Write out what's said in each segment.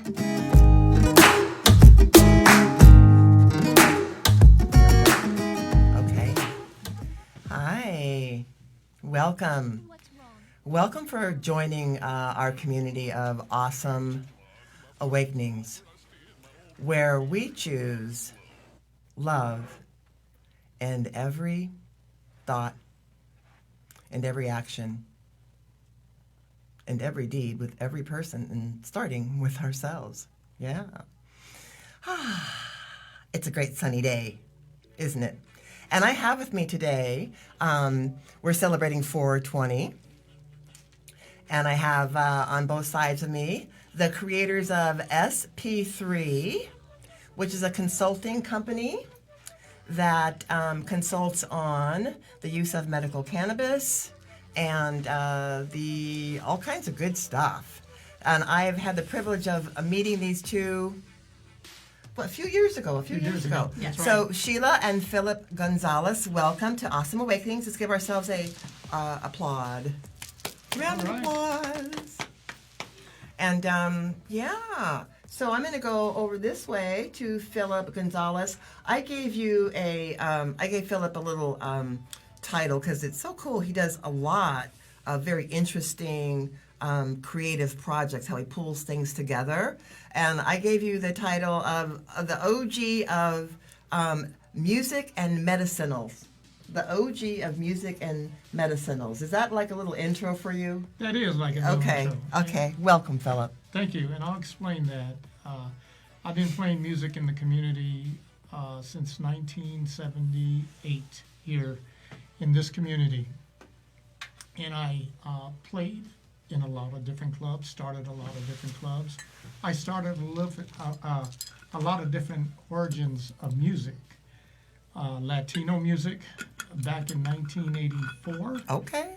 Okay. Hi. Welcome. Welcome for joining our community of awesome awakenings, where we choose love in every thought and every action and every deed with every person, and starting with ourselves. Yeah. It's a great sunny day, isn't it? And I have with me today, we're celebrating 420, and I have on both sides of me the creators of SP3, which is a consulting company that consults on the use of medical cannabis and the all kinds of good stuff. And I've had the privilege of meeting these two a few years ago. Yes. So Sheila and Philip Gonzales, welcome to Awesome Awakenings. Let's give ourselves a applaud. Round of applause. And yeah, so I'm going to go over this way to Philip Gonzales. I gave Philip a little title because it's so cool. He does a lot of very interesting creative projects, how he pulls things together. And I gave you the title of the OG of music and medicinals. The OG of music and medicinals. Is that like a little intro for you? That is like a little intro. Okay. Welcome, Philip. Thank you, and I'll explain that. I've been playing music in the community since 1978 here in this community. And I played in a lot of different clubs, started a lot of different clubs. I started a lot of different origins of music. Latino music back in 1984. Okay.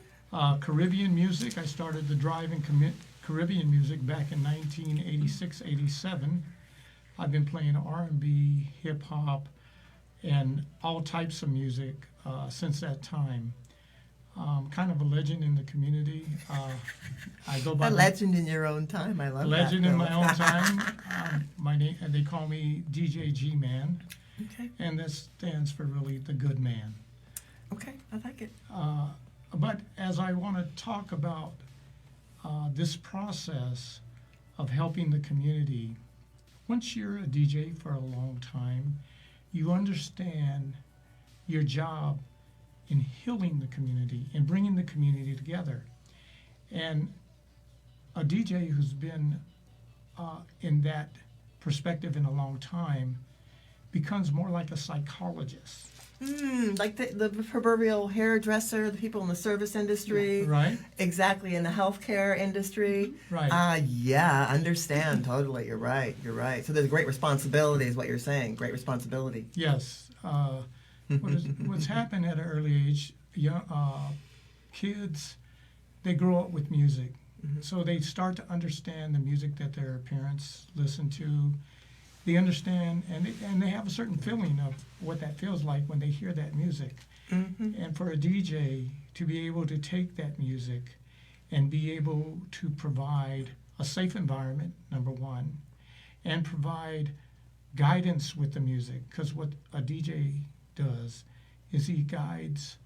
Caribbean music. I started the drive in Caribbean music back in 1986, 87. I've been playing R&B, hip hop, and all types of music since that time. Kind of a legend in the community. I go by a legend in your own time. I love that. Legend in my own time. My name, and they call me DJ G-Man. Okay. And that stands for really the good man. Okay, I like it. But as I want to talk about this process of helping the community, once you're a DJ for a long time, you understand your job in healing the community and bringing the community together. And a DJ who's been in that perspective in a long time becomes more like a psychologist. Like the proverbial hairdresser, the people in the service industry. Right. Exactly, in the healthcare industry. Right. Yeah, understand, totally. You're right. So there's great responsibility is what you're saying. Great responsibility. Yes. What's happened at an early age, kids, they grow up with music. Mm-hmm. So they start to understand the music that their parents listen to. They understand, and they have a certain feeling of what that feels like when they hear that music. Mm-hmm. And for a DJ to be able to take that music and be able to provide a safe environment, number one, and provide guidance with the music, because what a DJ does is he guides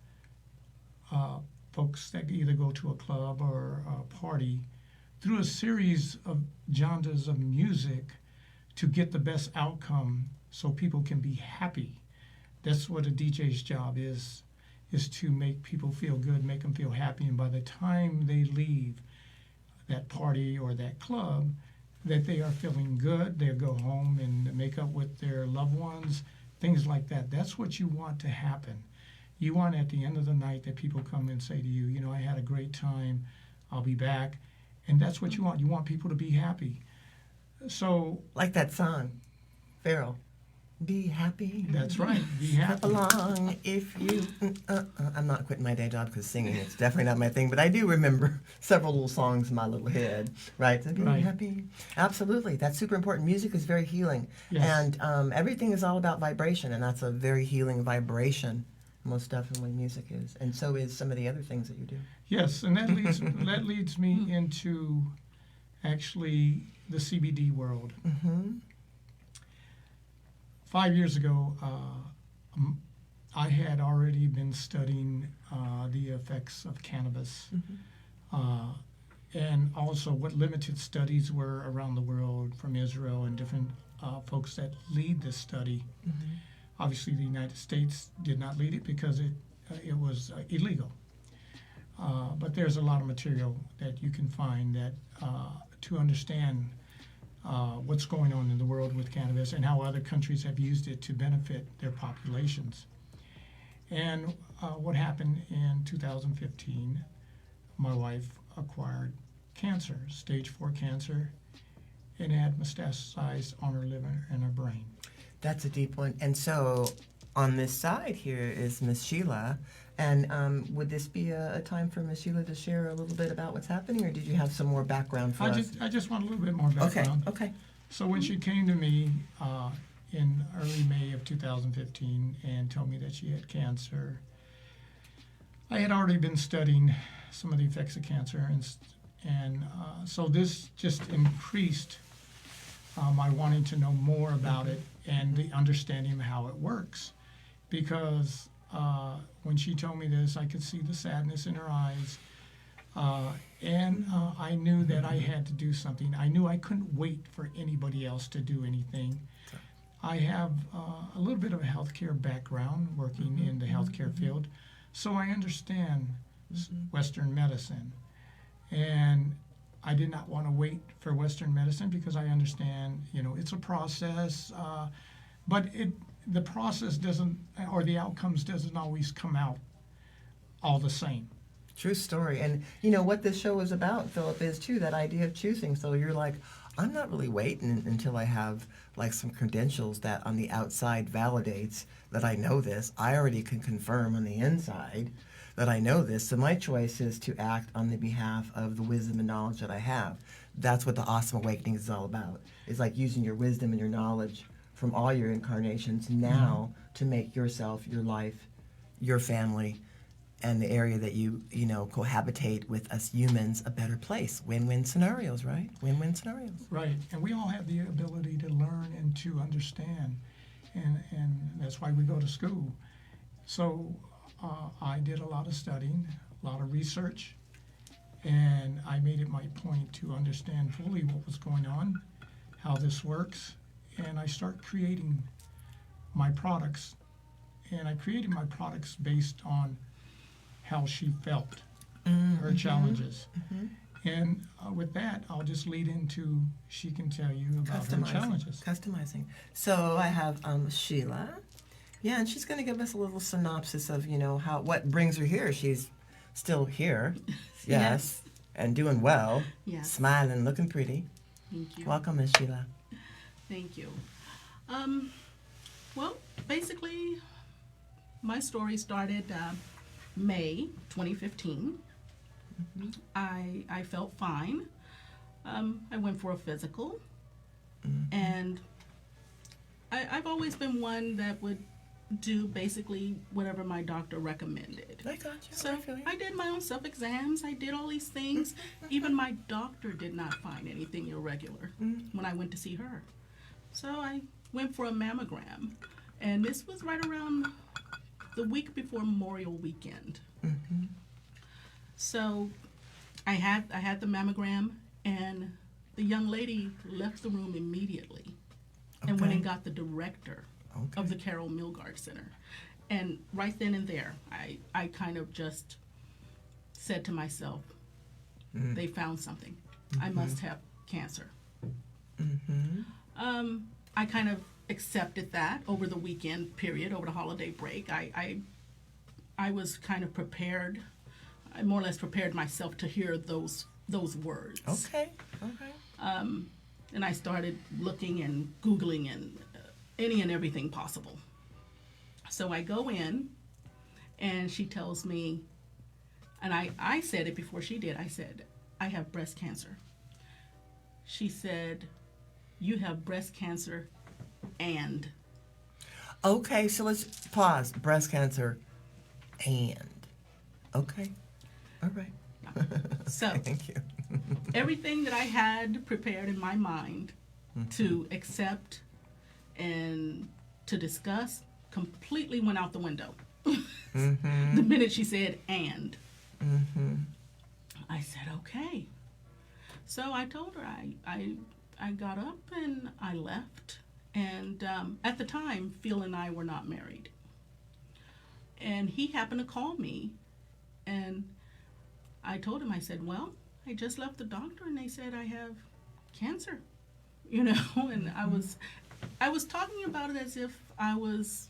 folks that either go to a club or a party through a series of genres of music to get the best outcome so people can be happy. That's what a DJ's job is to make people feel good, make them feel happy, and by the time they leave that party or that club, that they are feeling good, they'll go home and make up with their loved ones, things like that. That's what you want to happen. You want at the end of the night that people come and say to you, you know, I had a great time, I'll be back. And that's what you want. You want people to be happy. So, like that song, Pharaoh. Be happy. That's right. Be happy. Clap along if you. I'm not quitting my day job because singing is definitely not my thing, but I do remember several little songs in my little head. Right. So be happy. Absolutely. That's super important. Music is very healing, yes. And everything is all about vibration, and that's a very healing vibration. Most definitely, music is, and so is some of the other things that you do. Yes, and that leads me into actually the CBD world. Mm-hmm. 5 years ago, I had already been studying the effects of cannabis, and also what limited studies were around the world from Israel and different folks that lead this study. Obviously, the United States did not lead it because it was illegal. But there's a lot of material that you can find that to understand what's going on in the world with cannabis and how other countries have used it to benefit their populations. And what happened in 2015, my wife acquired cancer, stage 4 cancer, and had metastasized on her liver and her brain. That's a deep one. And so on this side here is Miss Sheila. And would this be a time for Miss Sheila to share a little bit about what's happening, or did you have some more background for us? I just want a little bit more background. Okay. So when she came to me in early May of 2015 and told me that she had cancer, I had already been studying some of the effects of cancer, and so this just increased my wanting to know more about it and the understanding of how it works. Because when she told me this, I could see the sadness in her eyes, and I knew that I had to do something. I knew I couldn't wait for anybody else to do anything. I have a little bit of a healthcare background, working in the healthcare field, so I understand Western medicine. And I did not want to wait for Western medicine because I understand, it's a process, but the process doesn't, or the outcomes doesn't always come out all the same. True story. And what this show is about, Philip, is too that idea of choosing. So you're like, I'm not really waiting until I have like some credentials that on the outside validates that I know this. I already can confirm on the inside that I know this. So my choice is to act on the behalf of the wisdom and knowledge that I have. That's what the Awesome Awakening is all about. It's like using your wisdom and your knowledge from all your incarnations now to make yourself, your life, your family, and the area that you cohabitate with us humans a better place. Win-win scenarios, right? Win-win scenarios. Right, and we all have the ability to learn and to understand, and that's why we go to school. So I did a lot of studying, a lot of research, and I made it my point to understand fully what was going on, how this works, and I start creating my products. And I created my products based on how she felt, her challenges. And with that, I'll just lead into, she can tell you about her challenges. Customizing. So I have Sheila. Yeah, and she's going to give us a little synopsis of, what brings her here. She's still here. Yes. And doing well. Yes. Smiling, looking pretty. Thank you. Welcome, Miss Sheila. Thank you. Well, basically, my story started May 2015. I felt fine. I went for a physical, and I've always been one that would do basically whatever my doctor recommended. I got you. So I did my own self-exams. I did all these things. Even my doctor did not find anything irregular when I went to see her. So I went for a mammogram, and this was right around the week before Memorial Weekend. So I had the mammogram, and the young lady left the room immediately and went and got the director of the Carol Milgard Center. And right then and there, I kind of just said to myself, they found something. I must have cancer. I kind of accepted that over the weekend period, over the holiday break. I was kind of prepared. I more or less prepared myself to hear those words. Okay. And I started looking and Googling and any and everything possible. So I go in, and she tells me, and I said it before she did, I said, I have breast cancer. She said, you have breast cancer and. Okay, so let's pause. Breast cancer and. Okay. All right. So Thank you. everything that I had prepared in my mind to accept and to discuss completely went out the window. The minute she said, and. I said, okay. So I told her I got up and I left. And at the time, Phil and I were not married. And he happened to call me, and I told him, I said, well, I just left the doctor and they said I have cancer, and I was talking about it as if I was...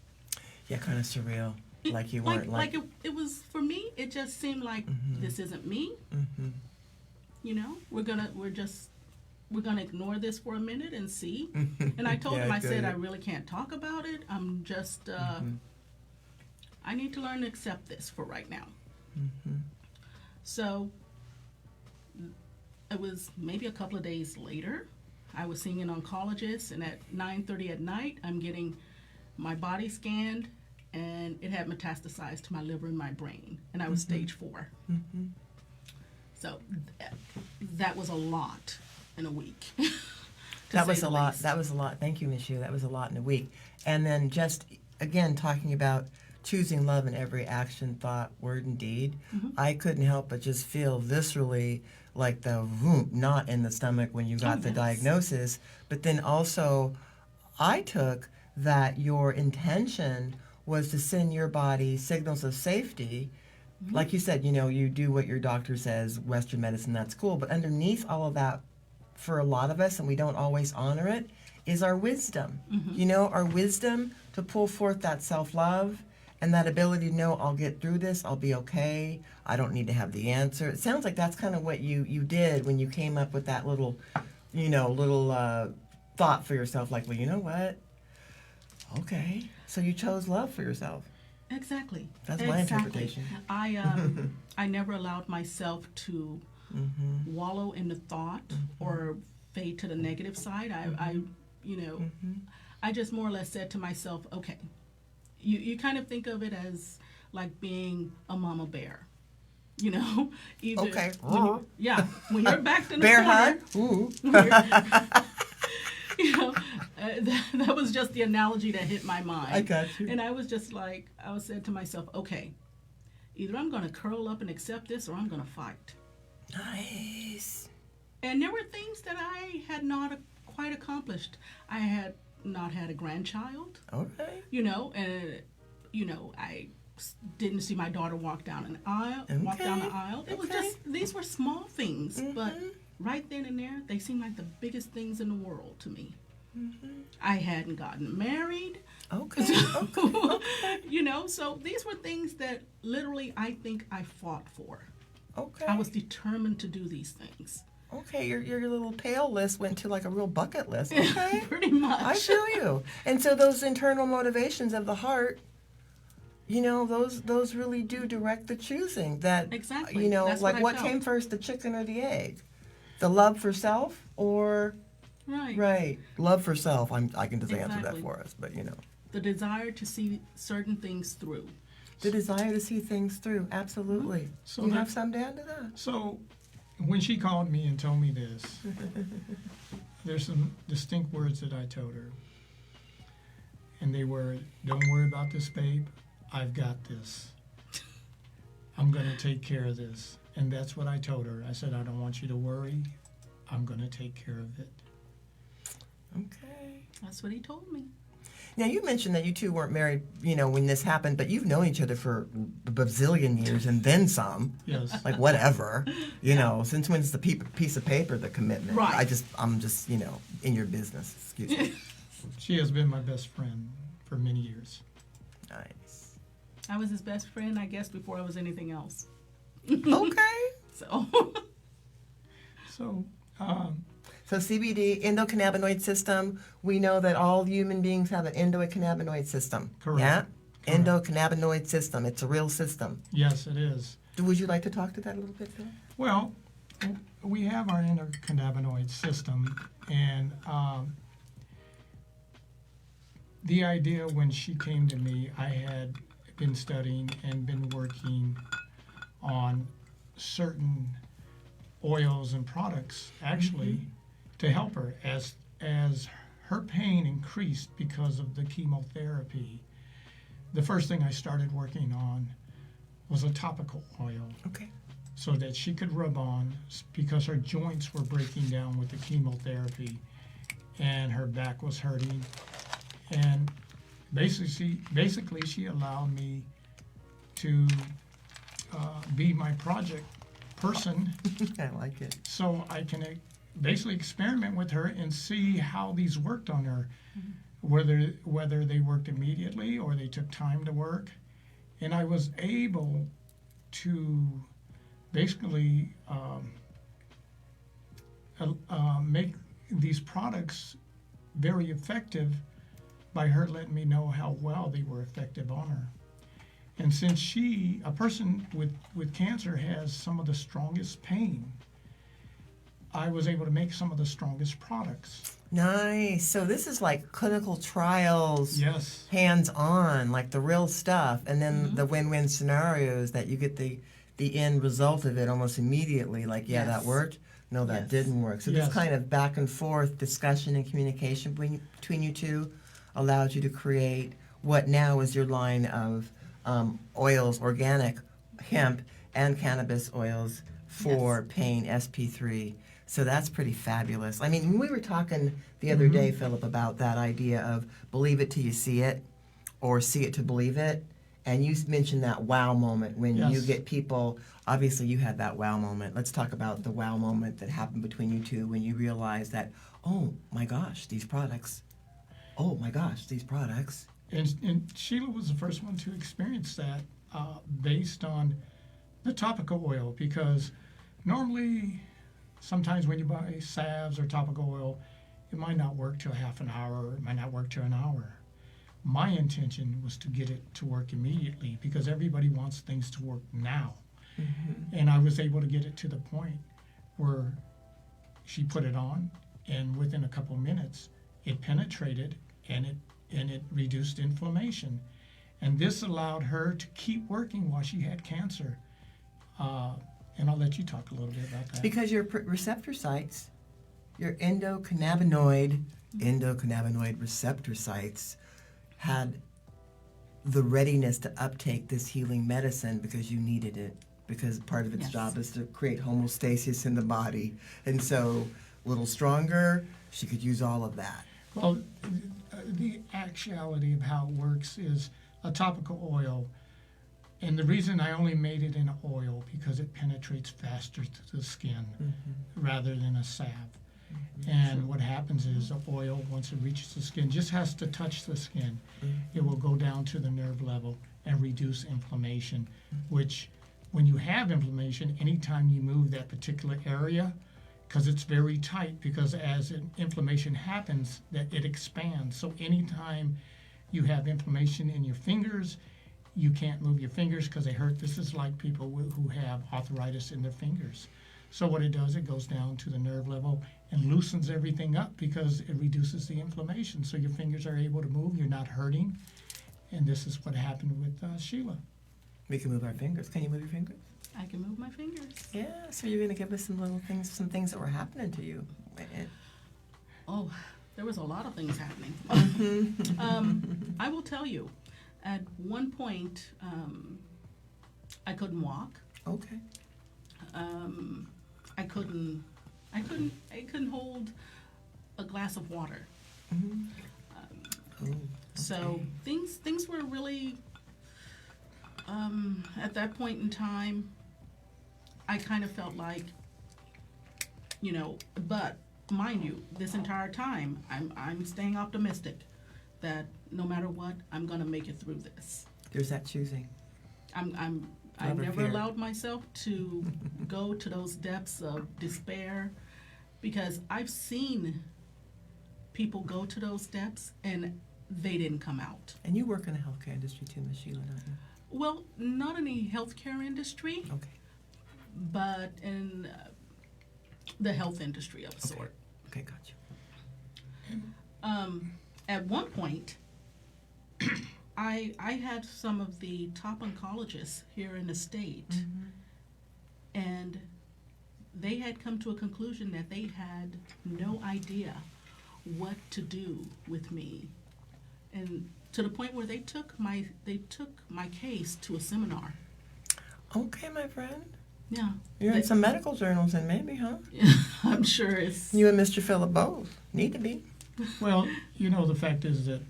Yeah, kind of surreal. Like you weren't like... it was, for me, it just seemed like this isn't me. We're gonna ignore this for a minute and see. And I told him, I said, I really can't talk about it. I'm just, I need to learn to accept this for right now. So it was maybe a couple of days later. I was seeing an oncologist, and at 9:30 at night, I'm getting my body scanned, and it had metastasized to my liver and my brain, and I was stage 4. So that was a lot in a week. That was a lot. That was a lot. Thank you, Miss Sheila. That was a lot in a week. And then just, again, talking about choosing love in every action, thought, word, and deed, I couldn't help but just feel viscerally like the knot in the stomach when you got the diagnosis. But then also, I took that your intention was to send your body signals of safety. Like you said, you do what your doctor says, Western medicine, that's cool. But underneath all of that, for a lot of us, and we don't always honor it, is our wisdom. Our wisdom to pull forth that self-love and that ability to know, I'll get through this, I'll be okay, I don't need to have the answer. It sounds like that's kind of what you did when you came up with that little thought for yourself, like, well, you know what? Okay. So you chose love for yourself. Exactly. That's my interpretation. I never allowed myself to wallow in the thought or fade to the negative side. I just more or less said to myself, okay, you kind of think of it as like being a mama bear. Either okay. When you're backed in the bear corner. hug. Ooh. That was just the analogy that hit my mind. I got you. And I was just like, I said to myself, okay, either I'm going to curl up and accept this or I'm going to fight. Nice. And there were things that I had not quite accomplished. I had not had a grandchild. Okay. I didn't see my daughter walk down an aisle. Walk down the aisle. It was just, these were small things, but right then and there, they seemed like the biggest things in the world to me. I hadn't gotten married. Okay. So these were things that literally I think I fought for. Okay. I was determined to do these things. Okay, your little pail list went to like a real bucket list. Okay. Pretty much. I feel you. And so those internal motivations of the heart, those really do direct the choosing. That exactly. That's like what came first, the chicken or the egg? The love for self or right. Love for self. I can just answer that for us, but the desire to see certain things through. The desire to see things through, absolutely. So you have some to add to that? So when she called me and told me this, there's some distinct words that I told her. And they were, don't worry about this, babe. I've got this. I'm going to take care of this. And that's what I told her. I said, I don't want you to worry. I'm going to take care of it. Okay. That's what he told me. Now, you mentioned that you two weren't married, when this happened, but you've known each other for a bazillion years and then some. Yes. Like, whatever. Since when's the piece of paper the commitment? Right. I'm just, in your business. Excuse me. She has been my best friend for many years. Nice. I was his best friend, I guess, before I was anything else. Okay. So So CBD, endocannabinoid system, we know that all human beings have an endocannabinoid system. Correct. Yeah? Correct. Endocannabinoid system. It's a real system. Yes, it is. Would you like to talk to that a little bit, Phil? Well, we have our endocannabinoid system, and the idea when she came to me, I had been studying and been working on certain oils and products actually to help her as her pain increased because of the chemotherapy. The first thing I started working on was a topical oil Okay. so that she could rub on because her joints were breaking down with the chemotherapy and her back was hurting. And basically she allowed me to be my project person I like it. so I can basically experiment with her and see how these worked on her, whether they worked immediately or they took time to work. And I was able to basically make these products very effective by her letting me know how well they were effective on her. And since a person with cancer has some of the strongest pain, I was able to make some of the strongest products. Nice. So this is like clinical trials, Yes. hands-on, like the real stuff, and then the win-win scenarios that you get the end result of it almost immediately. Like, yeah, that Yes. worked. No, that Yes. didn't work. So Yes. this kind of back and forth discussion and communication between you two allowed you to create what now is your line of oils, organic hemp and cannabis oils for pain, SP3. So that's pretty fabulous. I mean, we were talking the other day, Philip, about that idea of believe it till you see it or see it to believe it. And you mentioned that wow moment when you Yes. get people, obviously you had that wow moment. Let's talk about the wow moment that happened between you two when you realized that, oh my gosh, these products. Oh my gosh, these products. And Sheila was the first one to experience that based on the topical oil, because normally sometimes when you buy salves or topical oil, it might not work till half an hour, or it might not work till an hour. My intention was to get it to work immediately because everybody wants things to work now. And I was able to get it to the point where she put it on, and within a couple of minutes, it penetrated and it reduced inflammation. And this allowed her to keep working while she had cancer. And I'll let you talk a little bit about that. Because your receptor sites, your endocannabinoid receptor sites had the readiness to uptake this healing medicine because you needed it, because part of its Yes. job is to create homeostasis in the body. And so a little stronger, she could use all of that. Well, the actuality of how it works is a topical oil, and the reason I only made it in oil because it penetrates faster to the skin rather than a salve. And what happens is the oil, once it reaches the skin, just has to touch the skin. It will go down to the nerve level and reduce inflammation, which when you have inflammation, anytime you move that particular area, because it's very tight, because as inflammation happens, that it expands. So anytime you have inflammation in your fingers, you can't move your fingers because they hurt. This is like people who have arthritis in their fingers. So what it does, it goes down to the nerve level and loosens everything up because it reduces the inflammation. So your fingers are able to move, you're not hurting. And this is what happened with Sheila. We can move our fingers. Can you move your fingers? I can move my fingers. Yeah, so you're going to give us some little things, some things that were happening to you. Oh, there was a lot of things happening. I will tell you, at one point, I couldn't walk. Okay. I couldn't hold a glass of water. Oh, So things were really, at that point in time, I kind of felt like, but mind you, this entire time, I'm staying optimistic that no matter what, I'm gonna make it through this. there's that choosing. I Never never fear. allowed myself to go to those depths of despair, because I've seen people go to those depths and they didn't come out. And you work in the healthcare industry too, Ms. Sheila, don't you? Well, not in the healthcare industry, Okay. but in the health industry of a sort. Okay, got you. At one point, I had some of the top oncologists here in the state, and they had come to a conclusion that they had no idea what to do with me, and to the point where they took my case to a seminar. Okay, my friend. Yeah, You're in some medical journals, and maybe, huh? I'm sure it's. You and Mr. Phillip both need to be. Well, you know, the fact is that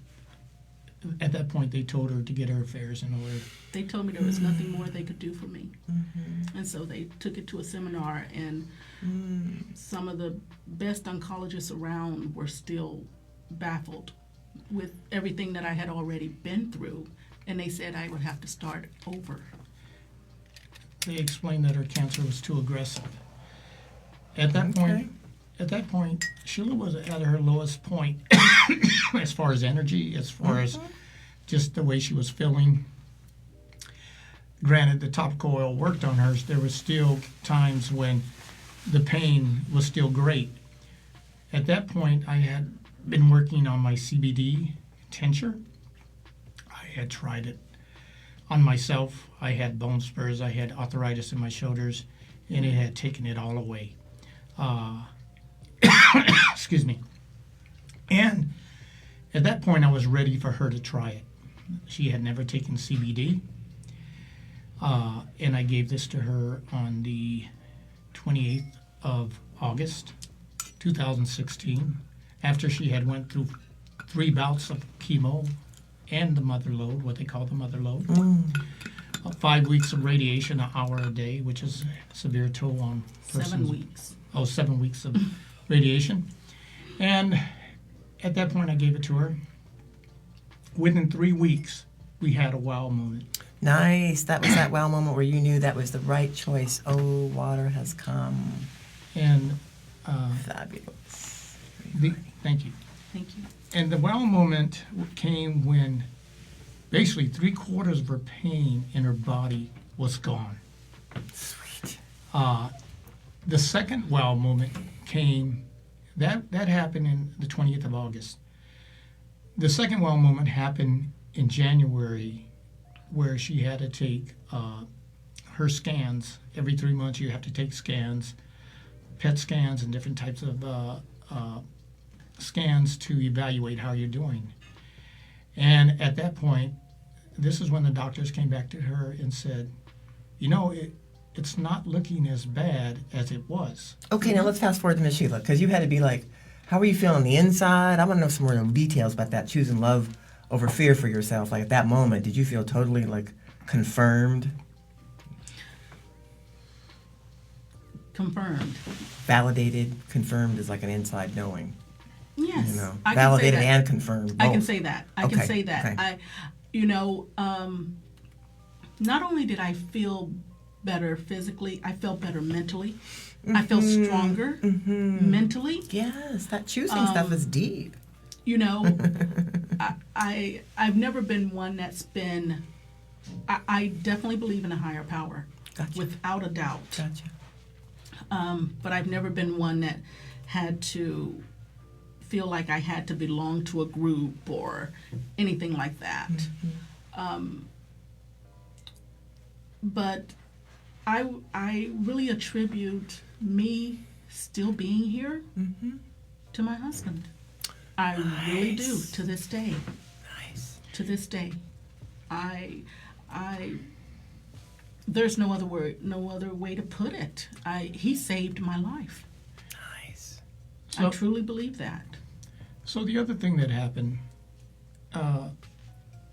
at that point they told her to get her affairs in order. They told me there was nothing more they could do for me, Mm-hmm. and so they took it to a seminar, and some of the best oncologists around were still baffled with everything that I had already been through, and they said I would have to start over. They explained that her cancer was too aggressive. At that point, Sheila was at her lowest point as far as energy, as far as just the way she was feeling. Granted, the topical oil worked on her. There was still times when the pain was still great. At that point, I had been working on my CBD tincture. I had tried it on myself. I had bone spurs, I had arthritis in my shoulders, and it had taken it all away. Excuse me. And at that point, I was ready for her to try it. She had never taken CBD, and I gave this to her on the 28th of August, 2016, after she had went through 3 bouts of chemo and the mother load, what they call the mother load. 5 weeks of radiation, an hour a day, which is a severe toll on persons. 7 weeks. 7 weeks of radiation. And at that point, I gave it to her. Within 3 weeks, we had a wow moment. Nice. That was that wow moment where you knew that was the right choice. Oh, water has come. And Fabulous. thank you. Thank you. And the wow moment came when basically 3/4 of her pain in her body was gone. Sweet. The second wow moment came, that happened in the 20th of August. The second wow moment happened in January, where she had to take her scans. Every 3 months you have to take scans, PET scans and different types of scans to evaluate how you're doing. And at that point, this is when the doctors came back to her and said, you know, it's not looking as bad as it was. Okay, now let's fast forward to Miss Sheila, because you had to be like, how were you feeling on the inside? I want to know some more details about that, choosing love over fear for yourself. Like at that moment, did you feel totally like confirmed? Confirmed. Validated, confirmed is like an inside knowing. Yes. You know, I can say validated that. and confirmed. I can both. say that. I can Okay, say that. okay. Not only did I feel better physically, I felt better mentally. I felt stronger mentally. Yes, that choosing stuff is deep. You know, I've never been one that's been. I definitely believe in a higher power, Gotcha. without a doubt. Gotcha. But I've never been one that had to feel like I had to belong to a group or anything like that. But I really attribute me still being here to my husband. I really do, to this day. Nice. To this day. There's no other way to put it. He saved my life. Nice. I truly believe that. So the other thing that happened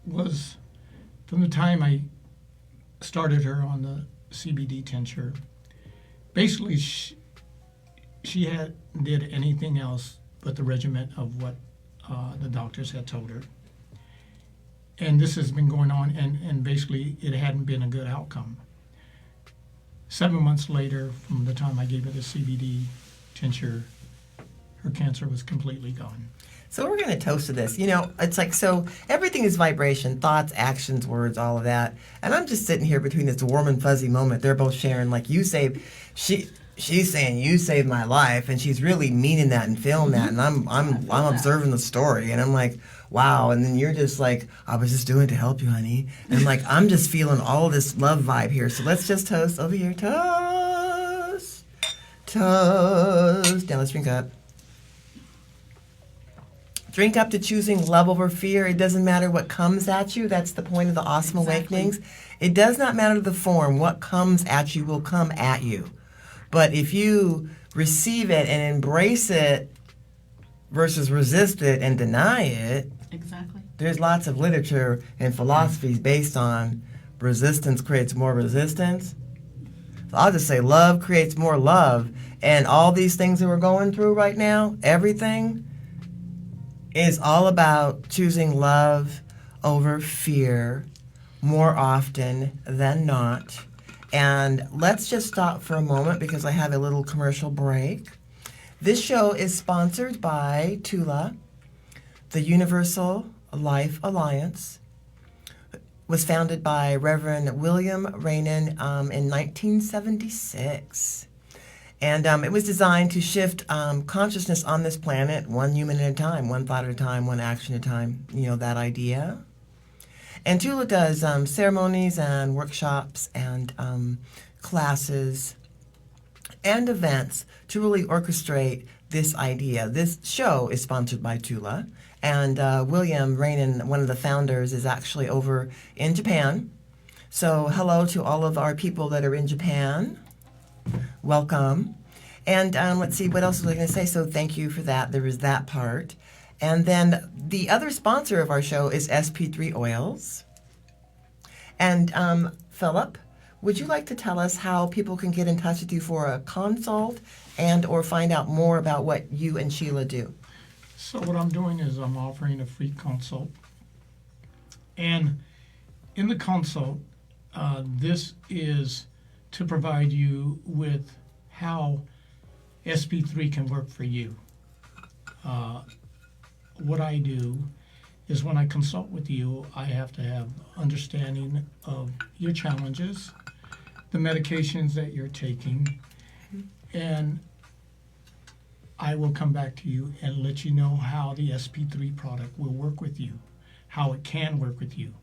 was from the time I started her on the CBD tincture, basically she did anything else but the regimen of what the doctors had told her. And this has been going on, and basically it hadn't been a good outcome. 7 months later, from the time I gave her the CBD tincture, her cancer was completely gone. So we're going to toast to this. You know, it's like, so everything is vibration, thoughts, actions, words, all of that. And I'm just sitting here between this warm and fuzzy moment. They're both sharing, like, you saved, she's saying you saved my life, and she's really meaning that and feeling that. And I'm observing the story, and I'm like, wow. And then you're just like, I was just doing it to help you, honey. And like, I'm just feeling all this love vibe here. So let's just toast over here. Toast toast. Now let's drink up. Drink up to choosing love over fear. It doesn't matter what comes at you. That's the point of the Awesome Exactly. Awakenings. It does not matter the form. What comes at you will come at you. But if you receive it and embrace it versus resist it and deny it, Exactly. there's lots of literature and philosophies based on resistance creates more resistance. So I'll just say love creates more love. And all these things that we're going through right now, everything is all about choosing love over fear more often than not. And let's just stop for a moment because I have a little commercial break. This show is sponsored by Tula, the Universal Life Alliance. Was founded by Reverend William Rainin in 1976. And it was designed to shift consciousness on this planet one human at a time, one thought at a time, one action at a time, that idea. And Tula does ceremonies and workshops and classes and events to really orchestrate this idea. This show is sponsored by Tula. And William Rainin, one of the founders, is actually over in Japan. So hello to all of our people that are in Japan. Welcome. And let's see, what else was I going to say? So thank you for that. There is that part. And then the other sponsor of our show is SP3 Oils. And Philip, would you like to tell us how people can get in touch with you for a consult and or find out more about what you and Sheila do? So what I'm doing is I'm offering a free consult. And in the consult, this is to provide you with how SP3 can work for you. What I do is when I consult with you, I have to have understanding of your challenges, the medications that you're taking, and I will come back to you and let you know how the SP3 product will work with you, how it can work with you.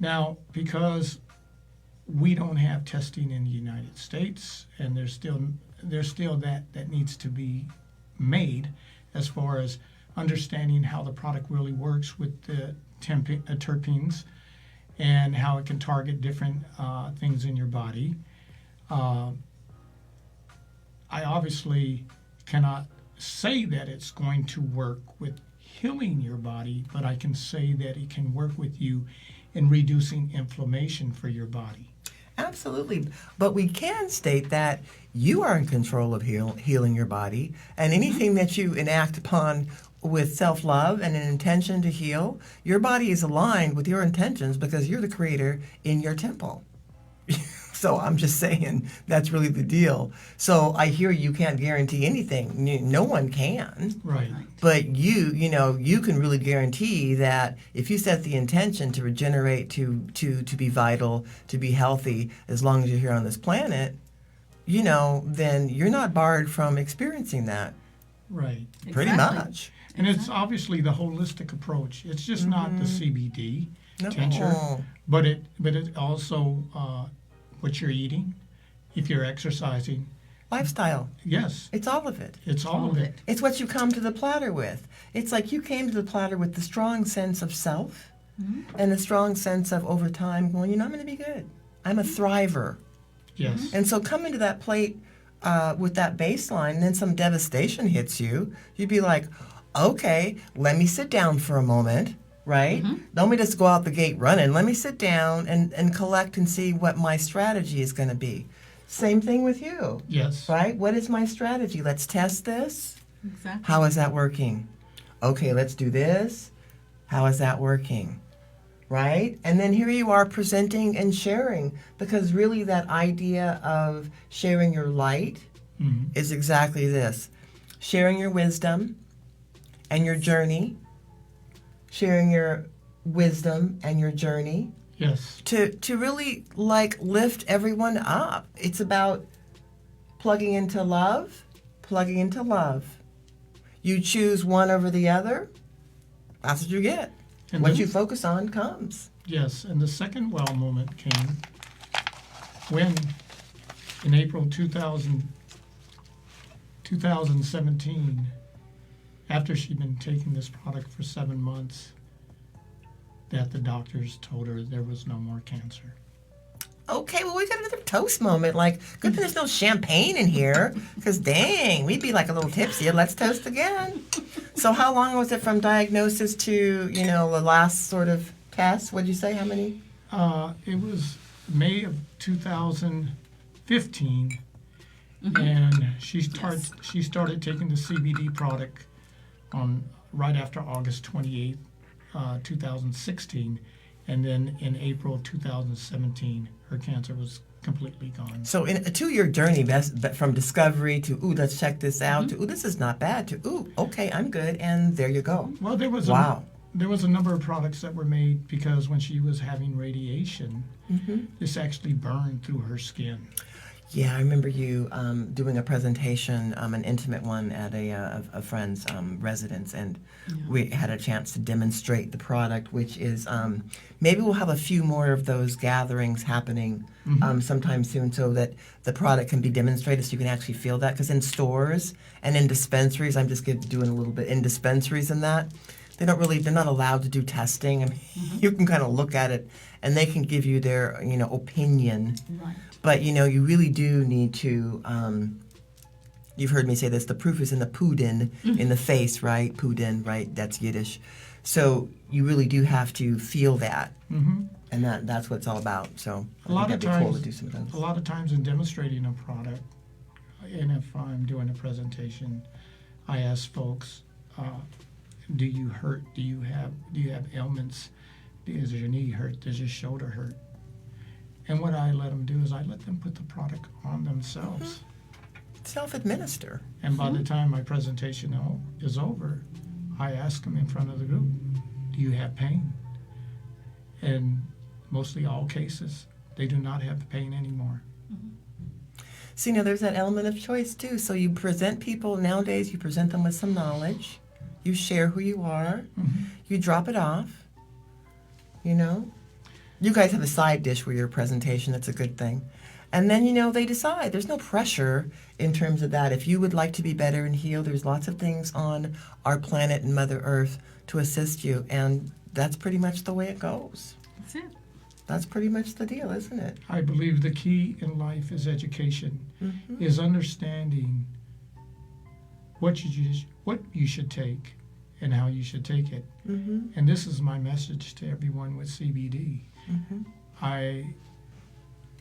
Now, because we don't have testing in the United States, and there's still that needs to be made as far as understanding how the product really works with the terpenes and how it can target different things in your body. I obviously cannot say that it's going to work with healing your body, but I can say that it can work with you in reducing inflammation for your body. Absolutely. But we can state that you are in control of healing your body, and anything that you enact upon with self-love and an intention to heal, your body is aligned with your intentions because you're the creator in your temple. So I'm just saying that's really the deal. So I hear you can't guarantee anything. No one can. Right. But you can really guarantee that if you set the intention to regenerate, to be vital, to be healthy, as long as you're here on this planet, then you're not barred from experiencing that. Right. Pretty much. And it's obviously the holistic approach. It's just not the CBD tincture, but it also what you're eating, if you're exercising. Lifestyle. Yes. It's all of it. It's all of it. It's what you come to the platter with. It's like you came to the platter with the strong sense of self and the strong sense of over time going, I'm going to be good. I'm a thriver. Yes. And so coming to that plate with that baseline, and then some devastation hits you, you'd be like, okay, let me sit down for a moment, right? Don't me just go out the gate running. Let me sit down and collect and see what my strategy is going to be. Same thing with you. Yes. Right? What is my strategy? Let's test this. Exactly. How is that working? Okay, let's do this. How is that working? Right? And then here you are presenting and sharing, because really that idea of sharing your light is exactly this. Sharing your wisdom and your journey. Sharing your wisdom and your journey. Yes. To really lift everyone up. It's about plugging into love, plugging into love. You choose one over the other, that's what you get. And What then- you focus on comes. Yes, and the second well moment came when, in April 2000, 2017, after she'd been taking this product for 7 months, that the doctors told her there was no more cancer. Okay, well, we got another toast moment. Like, good thing there's no champagne in here, because dang, we'd be like a little tipsy. Let's toast again. So how long was it from diagnosis to, the last sort of test? What'd you say? How many? It was May of 2015, and she started taking the CBD product on right after August 28th, 2016, and then in April 2017, her cancer was completely gone. So in a 2-year journey, from discovery to, ooh, let's check this out, to, ooh, this is not bad, to, ooh, okay, I'm good, and there you go. Well, there was Wow. There was a number of products that were made because when she was having radiation, this actually burned through her skin. Yeah, I remember you doing a presentation, an intimate one at a friend's residence, and we had a chance to demonstrate the product, which is maybe we'll have a few more of those gatherings happening sometime soon, so that the product can be demonstrated, so you can actually feel that. Because in stores and in dispensaries, I'm just doing a little bit in dispensaries and that. They're not allowed to do testing. I mean, you can kind of look at it, and they can give you their, opinion. Right. But, you really do need to, you've heard me say this, the proof is in the pudin, in the face, right? Pudin, right? That's Yiddish. So you really do have to feel that. And that's what it's all about. So I think that'd be cool to do some of those. A lot of times in demonstrating a product, and if I'm doing a presentation, I ask folks, do you hurt? Do you have ailments? Does your knee hurt? Does your shoulder hurt? And what I let them do is I let them put the product on themselves. Self-administer. And by the time my presentation is over, I ask them in front of the group, do you have pain? And mostly all cases, they do not have the pain anymore. See, now there's that element of choice too. So you present people, nowadays you present them with some knowledge. You share who you are. You drop it off. You guys have a side dish with your presentation. That's a good thing. And then, they decide. There's no pressure in terms of that. If you would like to be better and heal, there's lots of things on our planet and Mother Earth to assist you. And that's pretty much the way it goes. That's it. That's pretty much the deal, isn't it? I believe the key in life is education, is understanding what you should take and how you should take it. And this is my message to everyone with CBD.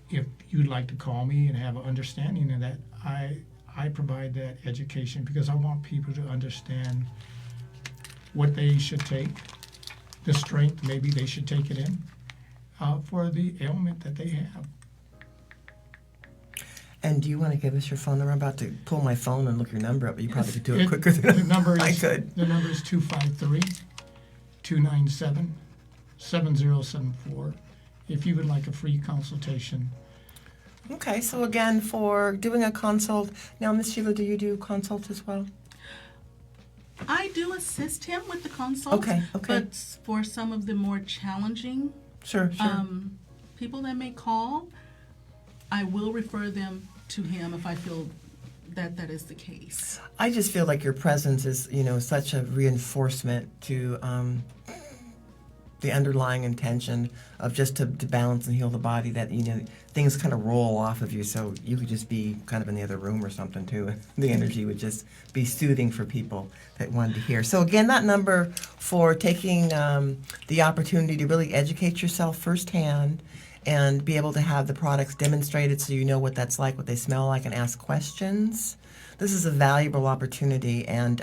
If you'd like to call me and have an understanding of that, I provide that education because I want people to understand what they should take, the strength maybe they should take it in for the ailment that they have. And do you want to give us your phone number? I'm about to pull my phone and look your number up, but you probably could do it quicker The than number I is could. The number is 253-297-7074. If you would like a free consultation. Okay, so again, for doing a consult, now, Miss Sheila, do you do consults as well? I do assist him with the consult. Okay. But for some of the more challenging Sure. people that may call, I will refer them to him if I feel that is the case. I just feel like your presence is, such a reinforcement to the underlying intention of just to balance and heal the body that, things kind of roll off of you. So you could just be kind of in the other room or something too. The energy would just be soothing for people that wanted to hear. So again, that number for taking the opportunity to really educate yourself firsthand and be able to have the products demonstrated so you know what that's like, what they smell like, and ask questions. This is a valuable opportunity. And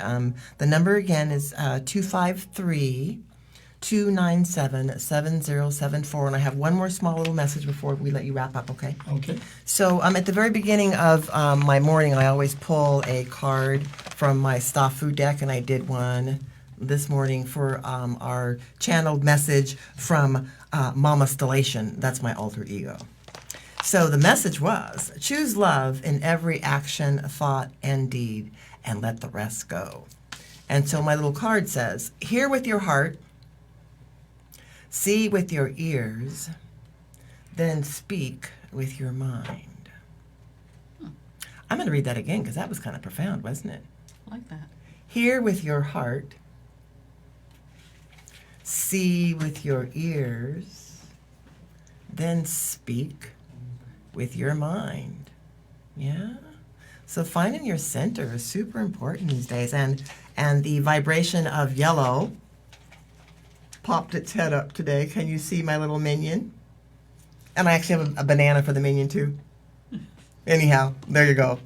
the number again is 253-297-7074. And I have one more small little message before we let you wrap up, okay? Okay. So at the very beginning of my morning, I always pull a card from my Staff Food deck, and I did one this morning for our channeled message from Mama Stellation. That's my alter ego. So the message was, choose love in every action, thought, and deed, and let the rest go. And so my little card says, hear with your heart, see with your ears, then speak with your mind. I'm going to read that again because that was kind of profound, wasn't it? I like that. Hear with your heart, see with your ears, then speak with your mind. Yeah? So finding your center is super important these days. And the vibration of yellow popped its head up today. Can you see my little minion? And I actually have a banana for the minion too. Anyhow, there you go.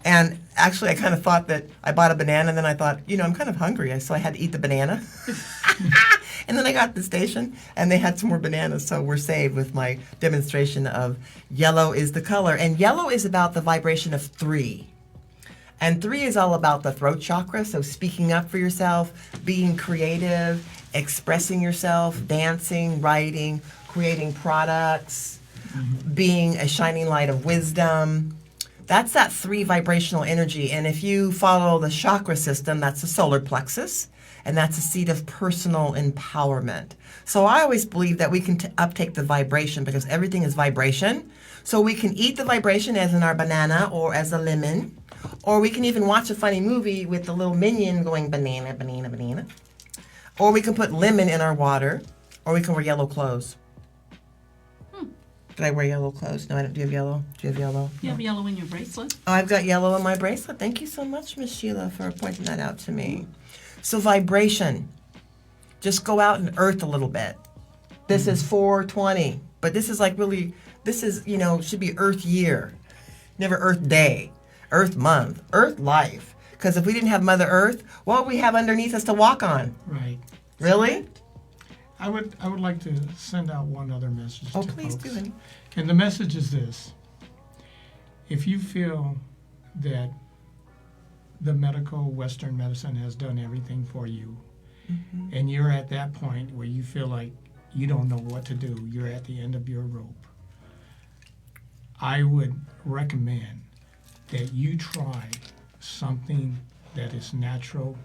And actually, I kind of thought that I bought a banana, and then I thought, I'm kind of hungry, so I had to eat the banana. And then I got to the station, and they had some more bananas, so we're saved with my demonstration of yellow is the color. And yellow is about the vibration of 3. And 3 is all about the throat chakra, so speaking up for yourself, being creative, expressing yourself, dancing, writing, creating products, being a shining light of wisdom. That's that 3 vibrational energy. And if you follow the chakra system, that's the solar plexus, and that's a seat of personal empowerment. So I always believe that we can uptake the vibration because everything is vibration. So we can eat the vibration as in our banana or as a lemon, or we can even watch a funny movie with the little minion going banana, banana, banana. Or we can put lemon in our water, or we can wear yellow clothes. Did I wear yellow clothes? No, I don't. Do you have yellow? Do you have yellow? You have yellow in your bracelet? Oh, I've got yellow in my bracelet. Thank you so much, Miss Sheila, for pointing that out to me. So vibration. Just go out and earth a little bit. This is 420, but this is like really, this is, should be Earth year. Never Earth day, Earth month, Earth life. Because if we didn't have Mother Earth, what would we have underneath us to walk on? Right. Really? I would like to send out one other message Oh, to please folks. do, honey. And the message is this. If you feel that the medical Western medicine has done everything for you, and you're at that point where you feel like you don't know what to do, you're at the end of your rope, I would recommend that you try something that is natural,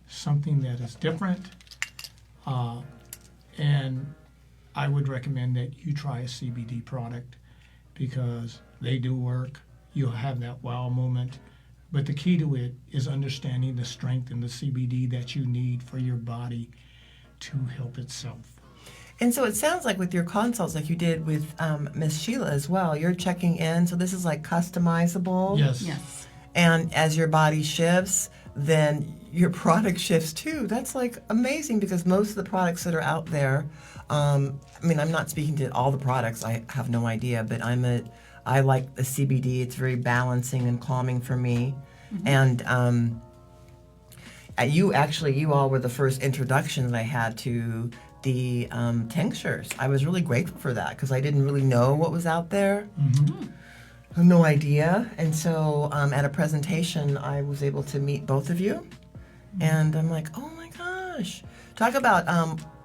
something that is different, and I would recommend that you try a CBD product because they do work. You'll have that wow moment. But the key to it is understanding the strength and the CBD that you need for your body to help itself. And so it sounds like with your consults, like you did with Miss Sheila as well, you're checking in. So this is like customizable. Yes. Yes. And as your body shifts, then your product shifts too. That's like amazing because most of the products that are out there, I'm not speaking to all the products. I have no idea, but I like the CBD. It's very balancing and calming for me. And you all were the first introduction that I had to the tinctures. I was really grateful for that because I didn't really know what was out there. I have no idea. And so at a presentation, I was able to meet both of you. And I'm like, oh my gosh. Talk about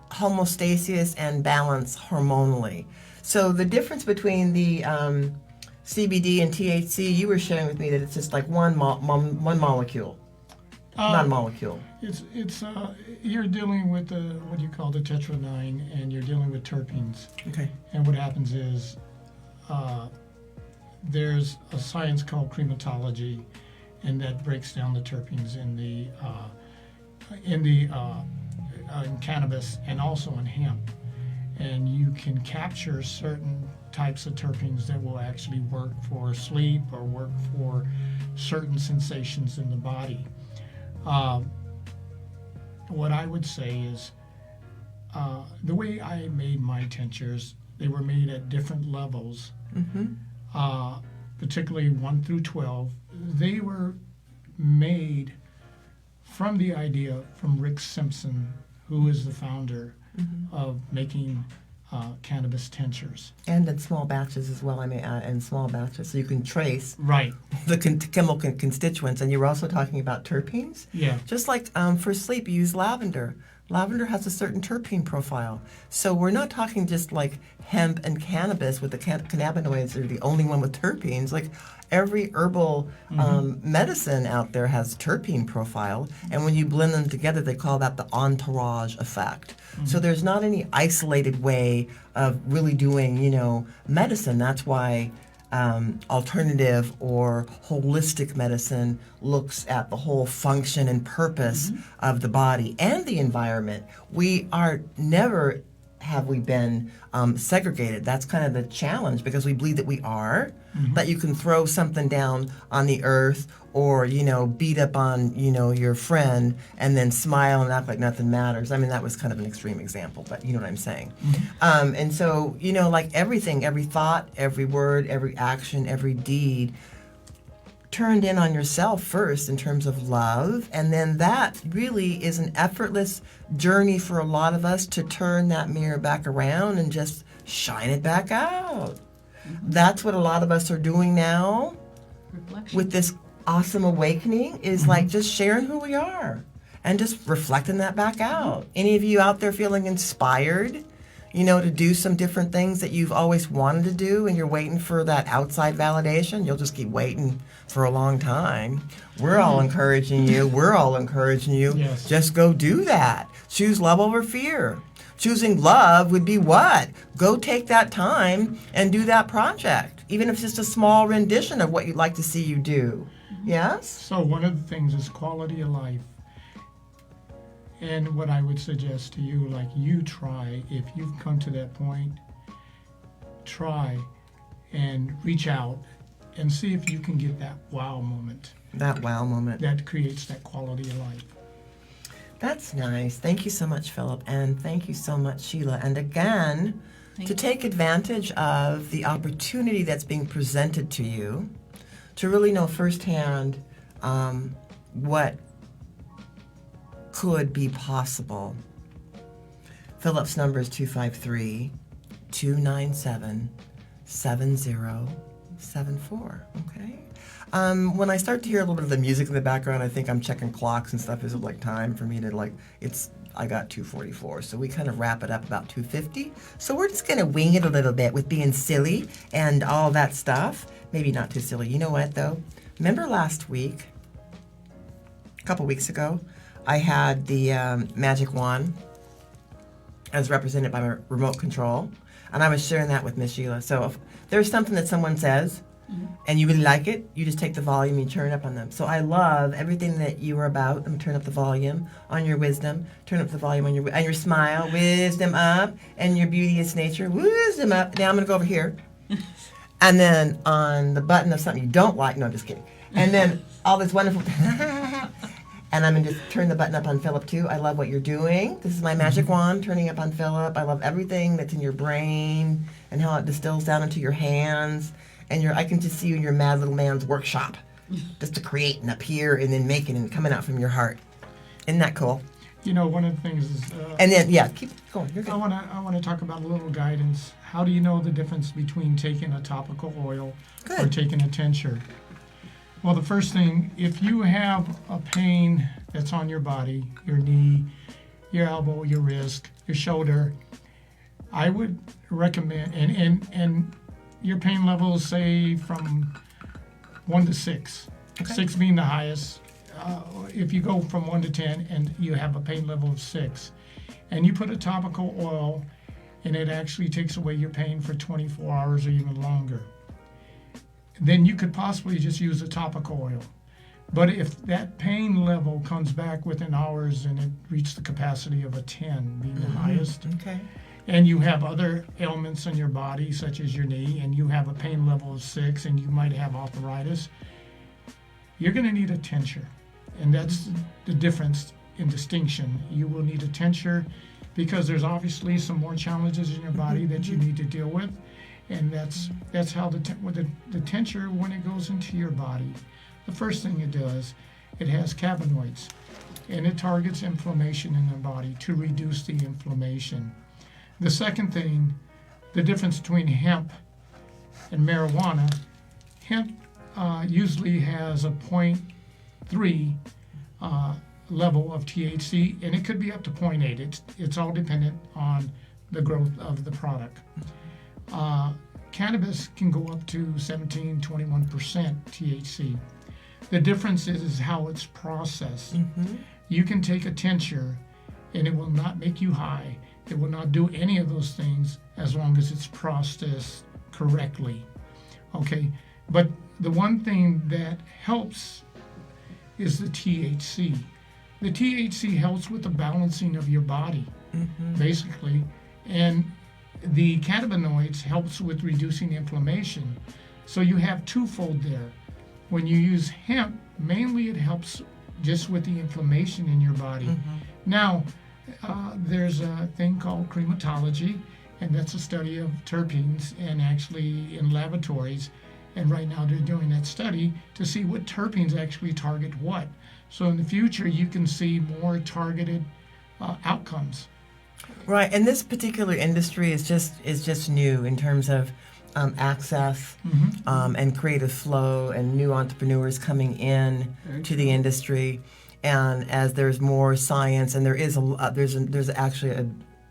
homeostasis and balance hormonally. So the difference between the CBD and THC, you were sharing with me that it's just like one molecule, non-molecule. It's you're dealing with what you call the tetranine, and you're dealing with terpenes. Okay. And what happens is there's a science called crematology, and that breaks down the terpenes in cannabis and also in hemp. And you can capture certain types of terpenes that will actually work for sleep or work for certain sensations in the body. What I would say is the way I made my tinctures, they were made at different levels, particularly 1 through 12. They were made from the idea from Rick Simpson, who is the founder of making cannabis tinctures. And in small batches as well, I may add, in small batches, so you can trace Right. the chemical constituents. And you were also talking about terpenes. Yeah. Just like for sleep, you use lavender. Lavender has a certain terpene profile. So we're not talking just like hemp and cannabis with the cannabinoids are the only one with terpenes. Like every herbal medicine out there has terpene profile. And when you blend them together, they call that the entourage effect. So there's not any isolated way of really doing, medicine. That's why alternative or holistic medicine looks at the whole function and purpose of the body and the environment. We are never have we been segregated. That's kind of the challenge, because we believe that we are, that you can throw something down on the earth or, beat up on, your friend and then smile and act like nothing matters. I mean, that was kind of an extreme example, but you know what I'm saying. And so, like everything, every thought, every word, every action, every deed turned in on yourself first in terms of love, and then that really is an effortless journey for a lot of us to turn that mirror back around and just shine it back out. That's what a lot of us are doing now Reflection. with this awesome awakening, is like just sharing who we are and just reflecting that back out. Any of you out there feeling inspired, to do some different things that you've always wanted to do and you're waiting for that outside validation? You'll just keep waiting for a long time. We're all encouraging you. We're all encouraging you. Yes. Just go do that. Choose love over fear. Choosing love would be what? Go take that time and do that project, even if it's just a small rendition of what you'd like to see you do. Yes? So one of the things is quality of life. And what I would suggest to you, like you try, if you've come to that point, try and reach out and see if you can get that wow moment. That wow moment. That creates that quality of life. That's nice. Thank you so much, Philip. And thank you so much, Sheila. And again, to take advantage of the opportunity that's being presented to you, to really know firsthand what could be possible. Philip's number is 253-297-7074. Okay? When I start to hear a little bit of the music in the background, I think I'm checking clocks and stuff. Is it like time for me to I got 2:44, so we kind of wrap it up about 2:50. So we're just going to wing it a little bit with being silly and all that stuff. Maybe not too silly. You know what, though? Remember last week, a couple weeks ago, I had the magic wand as represented by my remote control, and I was sharing that with Miss Sheila. So if there's something that someone says, and you really like it, you just take the volume and you turn it up on them. So I love everything that you are about. I'm turn up the volume on your wisdom, turn up the volume on your smile, wisdom up, and your beauteous nature, wisdom up. Now I'm going to go over here. And then on the button of something you don't like, no, just kidding. And then all this wonderful, and I'm going to just turn the button up on Philip too. I love what you're doing. This is my magic wand, turning up on Philip. I love everything that's in your brain and how it distills down into your hands. And I can just see you in your mad little man's workshop, just to create and appear and then make it and coming out from your heart. Isn't that cool? One of the things is. And then keep going. You're good. I want to talk about a little guidance. How do you know the difference between taking a topical oil or taking a tincture? Well, the first thing, if you have a pain that's on your body, your knee, your elbow, your wrist, your shoulder, I would recommend, and your pain levels, say from 1 to 6, 6 being the highest. If you go from 1 to 10 and you have a pain level of 6, and you put a topical oil, and it actually takes away your pain for 24 hours or even longer, then you could possibly just use a topical oil. But if that pain level comes back within hours and it reached the capacity of a 10 being the highest, and you have other ailments in your body, such as your knee, and you have a pain level of 6, and you might have arthritis, you're going to need a tincture. And that's the difference in distinction. You will need a tincture because there's obviously some more challenges in your body that you need to deal with. And that's how the tincture, when it goes into your body, the first thing it does, it has cannabinoids, and it targets inflammation in the body to reduce the inflammation. The second thing, the difference between hemp and marijuana, hemp usually has a 0.3 level of THC, and it could be up to 0.8. It's all dependent on the growth of the product. Cannabis can go up to 17, 21% THC. The difference is how it's processed. You can take a tincture, and it will not make you high. It will not do any of those things as long as it's processed correctly. Okay, but the one thing that helps is the THC. The THC helps with the balancing of your body, basically, and the cannabinoids helps with reducing inflammation. So you have twofold there. When you use hemp, mainly it helps just with the inflammation in your body. Now, there's a thing called crematology, and that's a study of terpenes, and actually in laboratories. And right now they're doing that study to see what terpenes actually target what. So in the future, you can see more targeted outcomes. Right, and this particular industry is just new in terms of access and creative flow and new entrepreneurs coming in to the industry. And as there's more science, and there is there's actually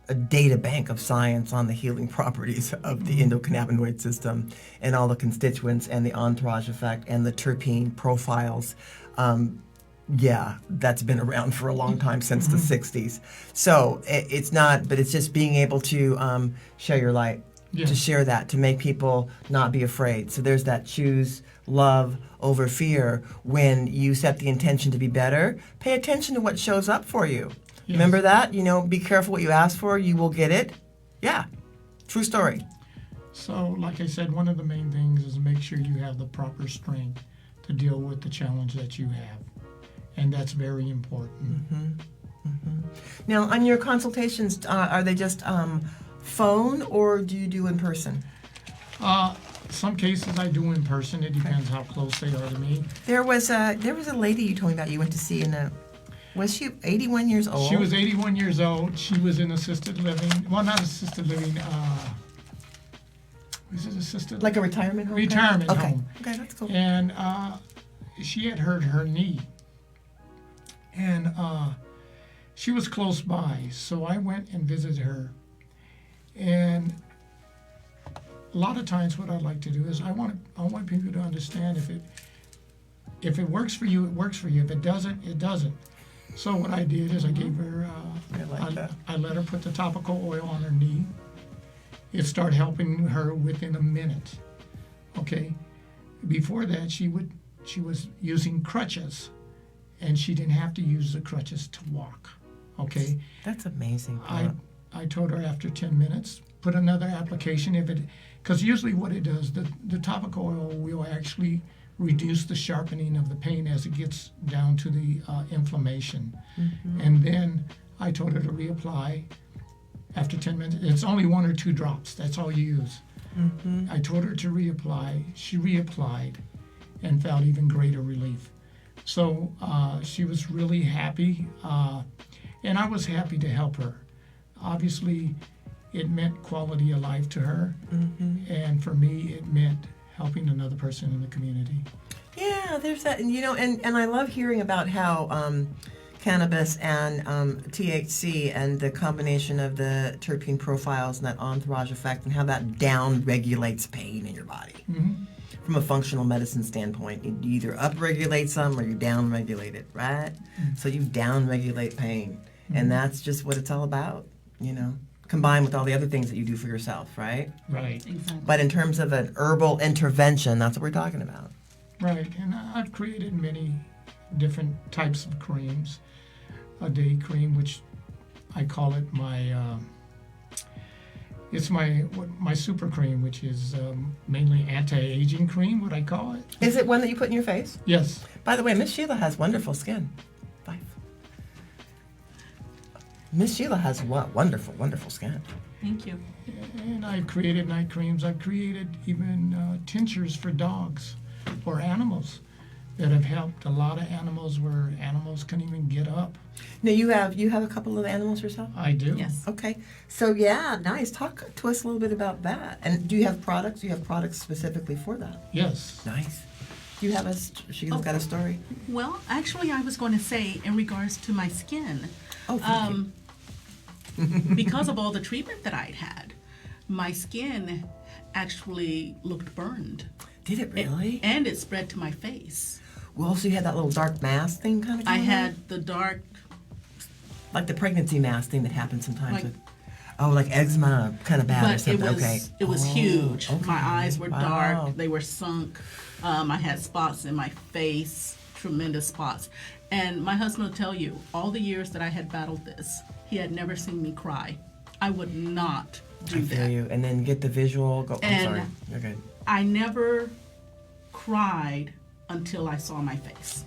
a data bank of science on the healing properties of the endocannabinoid system and all the constituents and the entourage effect and the terpene profiles. Yeah, that's been around for a long time, since the 60s. So it's not, but it's just being able to share your light, to share that, to make people not be afraid. So there's that choose love over fear. When you set the intention to be better, pay attention to what shows up for you. Yes. Remember that? Be careful what you ask for, you will get it. Yeah, true story. So, like I said, one of the main things is make sure you have the proper strength to deal with the challenge that you have. And that's very important. Now, on your consultations, are they just phone, or do you do in person? Some cases I do in person. It depends how close they are to me. There was a lady you told me about you went to see was she 81 years old? She was 81 years old. She was in assisted living. Well, not assisted living. Was it assisted? Like a retirement home? Retirement home. Okay, that's cool. And she had hurt her knee. And she was close by, so I went and visited her. And a lot of times what I'd like to do is I want people to understand if it works for you, it works for you. If it doesn't, it doesn't. So what I did is I gave her, I let her put the topical oil on her knee. It started helping her within a minute. Okay. Before that, she was using crutches, and she didn't have to use the crutches to walk. Okay. That's amazing. I told her after 10 minutes, put another application because usually what it does, the topical oil will actually reduce the sharpening of the pain as it gets down to the inflammation. And then I told her to reapply after 10 minutes. It's only 1 or 2 drops. That's all you use. I told her to reapply. She reapplied and felt even greater relief. So she was really happy, and I was happy to help her. Obviously, it meant quality of life to her, and for me, it meant helping another person in the community. Yeah, there's that, and I love hearing about how cannabis and THC and the combination of the terpene profiles and that entourage effect and how that down-regulates pain in your body. From a functional medicine standpoint, you either upregulate some or you downregulate it, right? So you downregulate pain, and that's just what it's all about, combined with all the other things that you do for yourself, right? Right. Exactly. But in terms of an herbal intervention, that's what we're talking about. Right, and I've created many different types of creams. A day cream, which I call it it's my super cream, which is mainly anti-aging cream, what I call it. Is it one that you put in your face? Yes. By the way, Miss Sheila has wonderful skin. Bye. Miss Sheila has wonderful, wonderful skin. Thank you. And I've created night creams. I've created even tinctures for dogs or animals that have helped a lot of animals where animals couldn't even get up. Now you have a couple of animals yourself? I do. Yes. Okay. So yeah, nice. Talk to us a little bit about that. And do you have products? Do you have products specifically for that? Yes. Nice. Do you have Sheila's got a story? Well, actually, I was going to say in regards to my skin, Oh, thank you. because of all the treatment that I'd had, my skin actually looked burned. Did it really? And it spread to my face. Well, so you had that little dark mask thing kind of I going on? had the dark, Like the pregnancy mask thing that happens sometimes. Like- Oh, like eczema, kind of bad or But something. it was huge. Okay. My eyes were Wow. dark. They were sunk. I had spots in my face, tremendous spots. And my husband will tell you, all the years that I had battled this, he had never seen me cry. I would not do I feel that. you. And then get the visual. Go. I'm And- sorry. You're good. I never cried until I saw my face.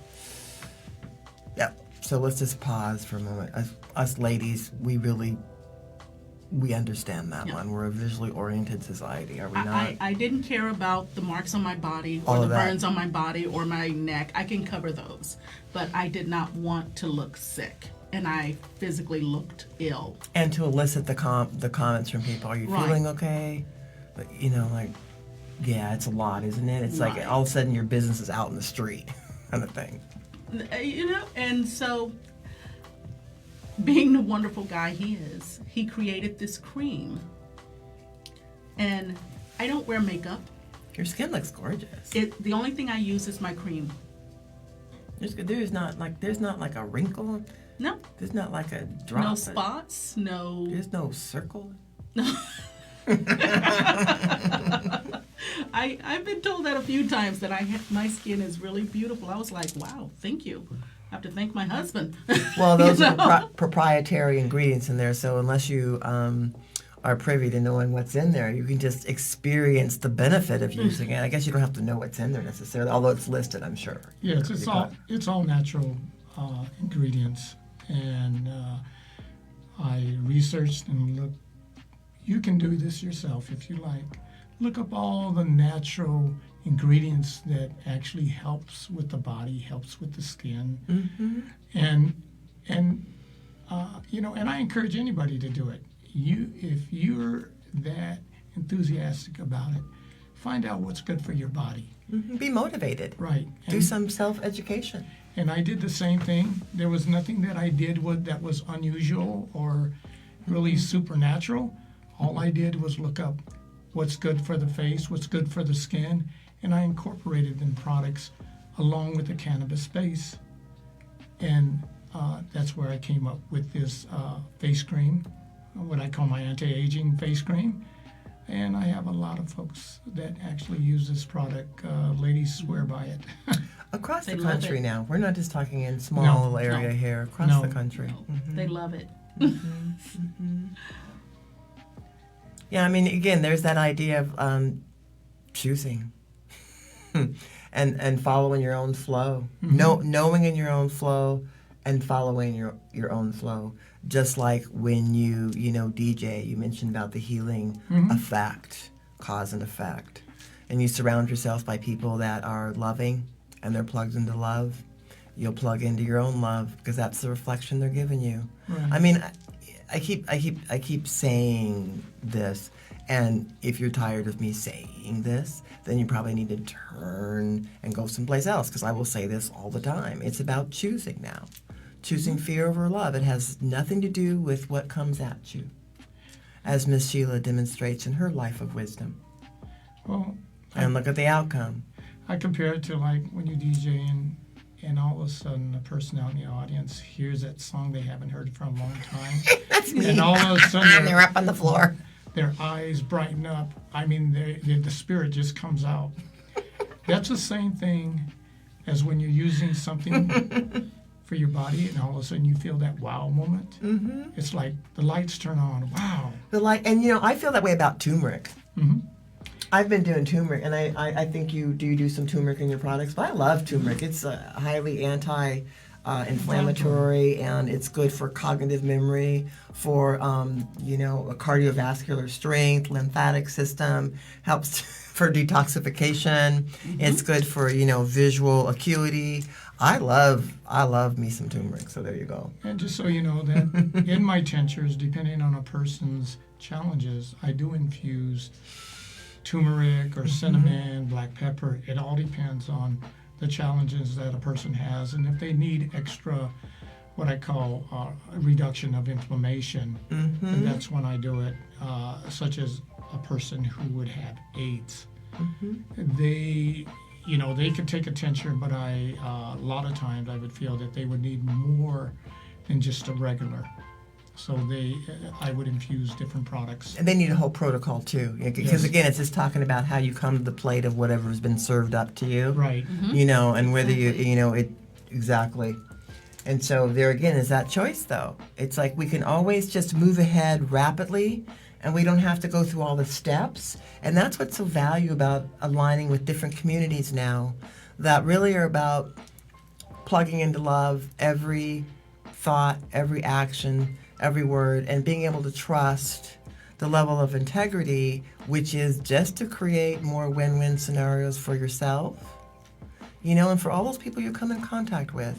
Yep. So let's just pause for a moment. Us ladies, we understand that Yeah. one. We're a visually oriented society, are we not? I didn't care about the marks on my body All or the of that. burns on my body or my neck. I can cover those. But I did not want to look sick. And I physically looked ill. And to elicit the comments from people, are you Right. feeling okay? But, like, yeah, it's a lot, isn't it? It's Right. like all of a sudden your business is out in the street, kind of thing. And so being the wonderful guy he is, he created this cream. And I don't wear makeup. Your skin looks gorgeous. The only thing I use is my cream. There's not like a wrinkle. No, There's not like a drop. no spots, no. There's no circle. I've been told that a few times that my skin is really beautiful. I was like, wow, thank you. I have to thank my husband. Well, those You are know? proprietary ingredients in there, so unless you are privy to knowing what's in there, you can just experience the benefit of using it. I guess you don't have to know what's in there necessarily, although it's listed, I'm sure. Yeah, it's all natural ingredients, and I researched and looked. You can do this yourself if you like. Look up all the natural ingredients that actually helps with the body, helps with the skin, and and I encourage anybody to do it. If you're that enthusiastic about it, find out what's good for your body. Be motivated. Right. Do some self-education. And I did the same thing. There was nothing that I did that was unusual or really supernatural. All I did was look up what's good for the face, what's good for the skin, and I incorporated in products along with the cannabis base. And that's where I came up with this face cream, what I call my anti-aging face cream. And I have a lot of folks that actually use this product. Ladies swear by it. Across They the love country it. now. We're not just talking in small No, area no. here. Across No. the country. They love it. Yeah, I mean, again, there's that idea of choosing and following your own flow. Knowing in your own flow and following your own flow. Just like when you DJ, you mentioned about the healing effect, cause and effect. And you surround yourself by people that are loving and they're plugged into love. You'll plug into your own love because that's the reflection they're giving you. Right. I mean, I keep saying this, and if you're tired of me saying this, then you probably need to turn and go someplace else, because I will say this all the time. It's about choosing now. Choosing fear over love. It has nothing to do with what comes at you, as Miss Sheila demonstrates in her life of wisdom. Well, And look at the outcome. I compare it to like when you DJ and all of a sudden the person out in the audience hears that song they haven't heard for a long time. That's me. And all of a sudden They're up on the floor. their eyes brighten up. I mean, the spirit just comes out. That's the same thing as when you're using something for your body and all of a sudden you feel that wow moment. It's like the lights turn on. Wow. And I feel that way about turmeric. Mhm. I've been doing turmeric, and I think you do some turmeric in your products, but I love turmeric. It's highly anti-inflammatory, and it's good for cognitive memory, for a cardiovascular strength, lymphatic system, helps for detoxification. It's good for visual acuity. I love me some turmeric. So there you go. And just so you know that in my tinctures, depending on a person's challenges, I do infuse turmeric or cinnamon, black pepper. It all depends on the challenges that a person has, and if they need extra, what I call a reduction of inflammation, then that's when I do it. Such as a person who would have AIDS, they could take a tincture, but a lot of times I would feel that they would need more than just a regular. So I would infuse different products. And they need a whole protocol too, because Yes. again, it's just talking about how you come to the plate of whatever's been served up to you. Right. You know, and whether it exactly. And so there again is that choice though. It's like we can always just move ahead rapidly and we don't have to go through all the steps. And that's what's so valuable about aligning with different communities now that really are about plugging into love every thought, every action, every word, and being able to trust the level of integrity, which is just to create more win-win scenarios for yourself, you know, and for all those people you come in contact with.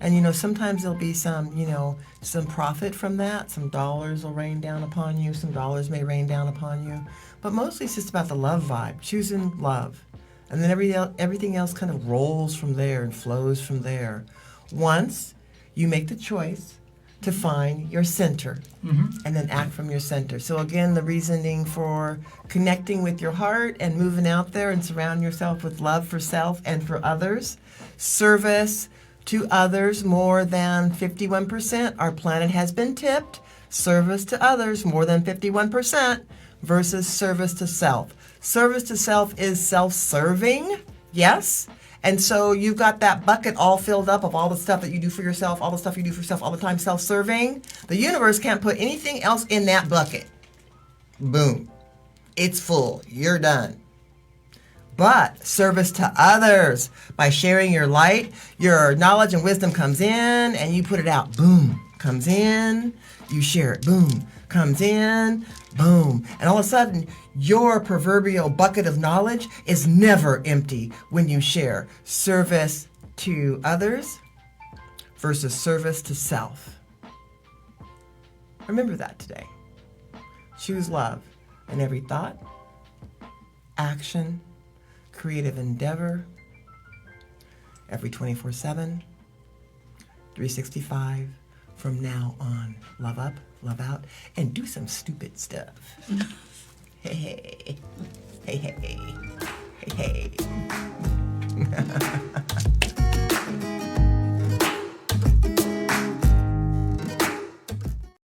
And, you know, sometimes there'll be some, you know, some profit from that. Some dollars will rain down upon you. Some dollars may rain down upon you. But mostly it's just about the love vibe, choosing love. And then everything else kind of rolls from there and flows from there. Once you make the choice to find your center and then act from your center. So again, the reasoning for connecting with your heart and moving out there and surround yourself with love for self and for others. Service to others more than 51%. Our planet has been tipped. Service to others more than 51% versus service to self. Service to self is self-serving, yes. And so you've got that bucket all filled up of all the stuff that you do for yourself, all the stuff you do for yourself all the time, self-serving. The universe can't put anything else in that bucket. Boom. It's full. You're done. But service to others, by sharing your light, your knowledge and wisdom comes in and you put it out. Boom. Comes in. You share it. Boom. Comes in. Boom. And all of a sudden, your proverbial bucket of knowledge is never empty when you share service to others versus service to self. Remember that today. Choose love in every thought, action, creative endeavor, every 24/7, 365, from now on. Love up, love out, and do some stupid stuff. Hey, hey, hey, hey, hey, hey.